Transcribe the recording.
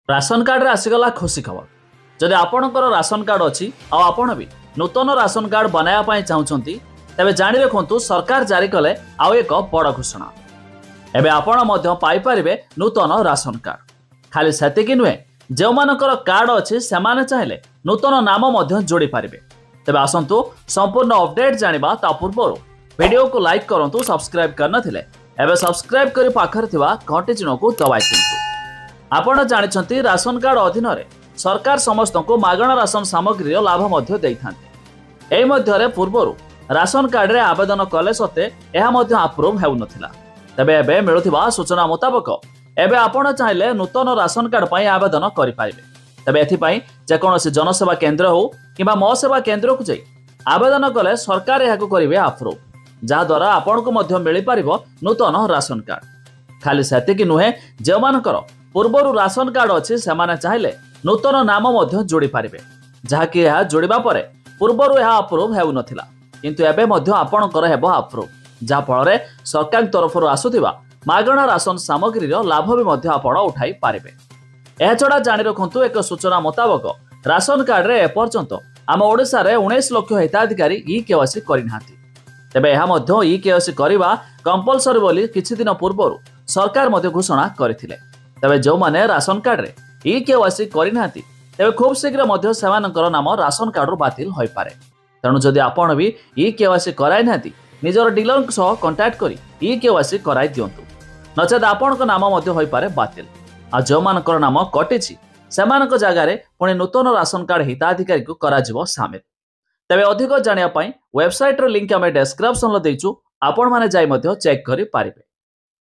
Ration card रे आसीगला खुशी खबर। जदि आपणकर राशन कार्ड अच्छी आपण भी नूतन राशन कार्ड बनाया पाई चाहूँगी तेबे जानि रखु सरकार जारी कले आउ एक बड़ घोषणा। एबे आपण मध्य पाई परिबे नूतन राशन कार्ड। खाली सेतिकी नुहे, जो मानकर कार्ड अच्छी से चाहे नूतन नाम मध्य जोड़ी पारिबे। तेबे आसंतु संपूर्ण अपडेट जानिबा ता पूर्व वीडियो को लाइक करंतु, सब्सक्राइब करन थिले एबे सब्सक्राइब करी पाखर थिबा घंटी चिन्ह को दबाई दियंतु। आपण जानिछंती राशन कार्ड अधीन रे सरकार समस्त को मागणा राशन सामग्री लाभ मध्य देइथांती। एही मध्यरे पूर्वरु राशन कार्ड रे आवेदन कले सते एहा मध्य अप्रूव हेउ नथिला। तबे एबे मिलुथिबा सूचना मुताबक एबे आपण चाहिले नूतन राशन कार्ड पई आवेदन करि पारिबे। तबे एथि पई जे कोनोसी जनसेवा केंद्र हो किबा म सेवा केंद्र को जाई आवेदन कले सरकार एहाको करिवे अप्रूव, जहा द्वारा आपण को मध्य मिलि पारिबो नूतन राशन कार्ड। खाली सेतिकी नुहे, जे मानकर पूर्वरु राशन कार्ड अच्छी से चाहे नूतन नाम जोड़ी पारिबे, जहाँकि यह जोड़िबा परे पूर्वरु यह अप्रूव हेउ नथिला, किंतु एबे मध्य आपणकर हेबो अप्रूव, जहा फल सरकार तरफरु आसुथिबा मागणा राशन सामग्री लाभ भी मध्य आपण उठाई पारिबे। एहा छडा जानि रखंतु एक सूचना मुताबक राशन कार्ड रे एपर्यंत आम ओडिसा रे 19 लाख हिताधिकारी ई-केवाईसी करिनाहांती। तेबे एहा मध्य ई-केवाईसी करिबा कंपलसरी बोली किछि दिन पूर्वरु सरकार मध्य घोषणा करथिले। तेबे जो माने राशन कार्ड रे ई-केवाईसी करिनाहांती तेबे खूब शीघ्र मध्य सेमानकर नाम राशन कार्ड रो बातिल होई पारे। तेणु जदि आपण भी ई-केवाईसी कराई नाहांती निजर डीलर सह कांटेक्ट करी ई-केवाईसी कराई दियंतु, नचेत आपणक नाम मध्य होई पारे बातिल। आ जो मानकर नाम कटिछि सेमानक जगह रे पुणी नूतन राशन कार्ड हिताधिकारी को कराजिवो शामिल। तेबे अधिक जानिया पई वेबसाइट रो लिंक आमे डिस्क्रिप्शन लो देइछु, आपण माने जाई मध्य चेक करि पारिबे।